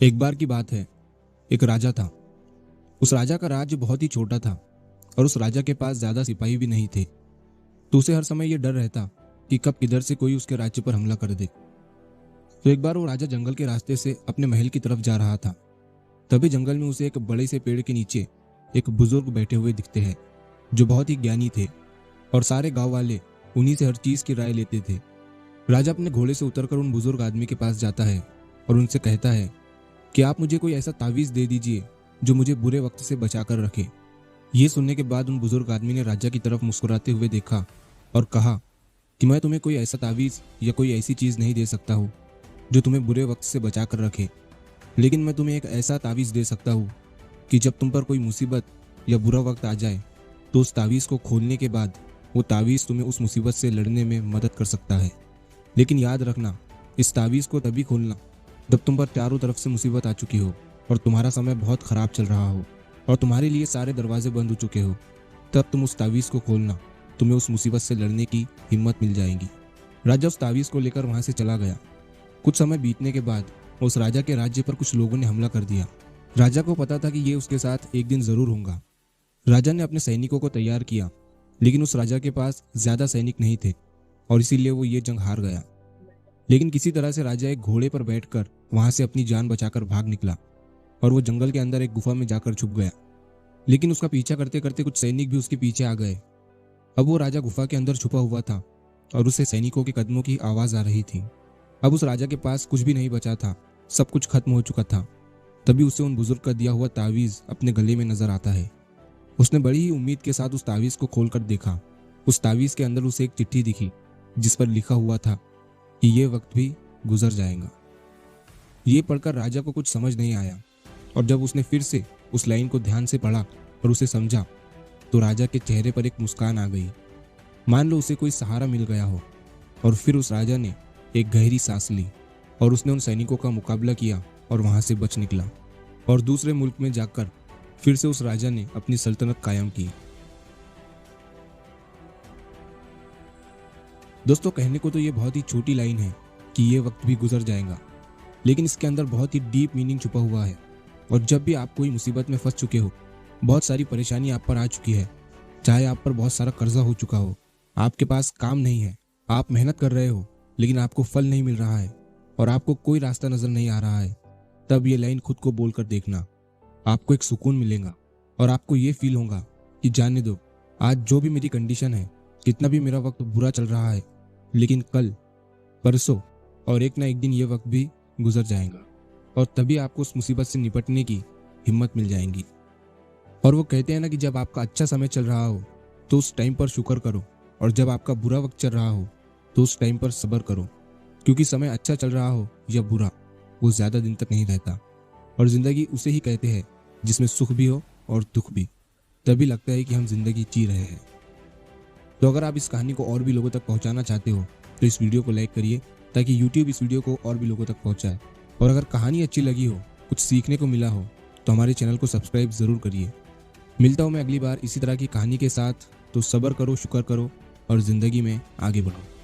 एक बार की बात है। एक राजा था। उस राजा का राज्य बहुत ही छोटा था और उस राजा के पास ज्यादा सिपाही भी नहीं थे। तो उसे हर समय यह डर रहता कि कब किधर से कोई उसके राज्य पर हमला कर दे। तो एक बार वो राजा जंगल के रास्ते से अपने महल की तरफ जा रहा था। तभी जंगल में उसे एक बड़े से पेड़ के नीचे एक बुजुर्ग बैठे हुए दिखते हैं, जो बहुत ही ज्ञानी थे और सारे गांव वाले उन्हीं से हर चीज की राय लेते थे। राजा अपने घोड़े से उतरकर उन बुजुर्ग आदमी के पास जाता है और उनसे कहता है कि आप मुझे कोई ऐसा तावीज दे दीजिए जो मुझे बुरे वक्त से बचा कर रखे। ये सुनने के बाद उन बुजुर्ग आदमी ने राजा की तरफ मुस्कुराते हुए देखा और कहा कि मैं तुम्हें कोई ऐसा तावीज या कोई ऐसी चीज नहीं दे सकता हूँ जो तुम्हें बुरे वक्त से बचा कर रखे, लेकिन मैं तुम्हें एक ऐसा तावीज दे सकता हूँ कि जब तुम पर कोई मुसीबत या बुरा वक्त आ जाए तो उस तावीज को खोलने के बाद वो तावीज तुम्हें उस मुसीबत से लड़ने में मदद कर सकता है। लेकिन याद रखना, इस तावीज को तभी खोलना जब तुम पर चारों तरफ से मुसीबत आ चुकी हो और तुम्हारा समय बहुत खराब चल रहा हो और तुम्हारे लिए सारे दरवाजे बंद हो चुके हो। तब तुम उस तावीज को खोलना, तुम्हें उस मुसीबत से लड़ने की हिम्मत मिल जाएगी। राजा उस तावीज को लेकर वहां से चला गया। कुछ समय बीतने के बाद उस राजा के राज्य पर कुछ लोगों ने हमला कर दिया। राजा को पता था कि ये उसके साथ एक दिन जरूर होगा। राजा ने अपने सैनिकों को तैयार किया, लेकिन उस राजा के पास ज्यादा सैनिक नहीं थे और इसीलिए वो ये जंग हार गया। लेकिन किसी तरह से राजा एक घोड़े पर बैठकर वहां से अपनी जान बचाकर भाग निकला और वो जंगल के अंदर एक गुफा में जाकर छुप गया। लेकिन उसका पीछा करते करते कुछ सैनिक भी उसके पीछे आ गए। अब वो राजा गुफा के अंदर छुपा हुआ था और उसे सैनिकों के कदमों की आवाज आ रही थी। अब उस राजा के पास कुछ भी नहीं बचा था, सब कुछ खत्म हो चुका था। तभी उसे उन बुजुर्ग का दिया हुआ तावीज अपने गले में नजर आता है। उसने बड़ी ही उम्मीद के साथ उस तावीज को खोलकर देखा। उस तावीज के अंदर उसे एक चिट्ठी दिखी जिस पर लिखा हुआ था कि ये वक्त भी गुजर जाएगा। ये पढ़कर राजा को कुछ समझ नहीं आया और जब उसने फिर से उस लाइन को ध्यान से पढ़ा और उसे समझा तो राजा के चेहरे पर एक मुस्कान आ गई। मान लो उसे कोई सहारा मिल गया हो। और फिर उस राजा ने एक गहरी सांस ली और उसने उन सैनिकों का मुकाबला किया और वहां से बच निकला और दूसरे मुल्क में जाकर फिर से उस राजा ने अपनी सल्तनत कायम की। दोस्तों, कहने को तो ये बहुत ही छोटी लाइन है कि ये वक्त भी गुजर जाएगा, लेकिन इसके अंदर बहुत ही डीप मीनिंग छुपा हुआ है। और जब भी आप कोई मुसीबत में फंस चुके हो, बहुत सारी परेशानी आप पर आ चुकी है, चाहे आप पर बहुत सारा कर्जा हो चुका हो, आपके पास काम नहीं है, आप मेहनत कर रहे हो लेकिन आपको फल नहीं मिल रहा है और आपको कोई रास्ता नजर नहीं आ रहा है, तब ये लाइन खुद को बोलकर देखना। आपको एक सुकून मिलेगा और आपको ये फील होगा कि जाने दो, आज जो भी मेरी कंडीशन है, कितना भी मेरा वक्त बुरा चल रहा है, लेकिन कल, परसों और एक ना एक दिन ये वक्त भी गुजर जाएगा और तभी आपको उस मुसीबत से निपटने की हिम्मत मिल जाएगी। और वो कहते हैं ना कि जब आपका अच्छा समय चल रहा हो तो उस टाइम पर शुक्र करो और जब आपका बुरा वक्त चल रहा हो तो उस टाइम पर सब्र करो, क्योंकि समय अच्छा चल रहा हो या बुरा, वो ज्यादा दिन तक नहीं रहता। और जिंदगी उसे ही कहते हैं जिसमें सुख भी हो और दुख भी, तभी लगता है कि हम जिंदगी जी रहे हैं। तो अगर आप इस कहानी को और भी लोगों तक पहुंचाना चाहते हो तो इस वीडियो को लाइक करिए ताकि YouTube इस वीडियो को और भी लोगों तक पहुंचाए। और अगर कहानी अच्छी लगी हो, कुछ सीखने को मिला हो, तो हमारे चैनल को सब्सक्राइब जरूर करिए। मिलता हूं मैं अगली बार इसी तरह की कहानी के साथ। तो सब्र करो, शुक्र करो और जिंदगी में आगे बढ़ो।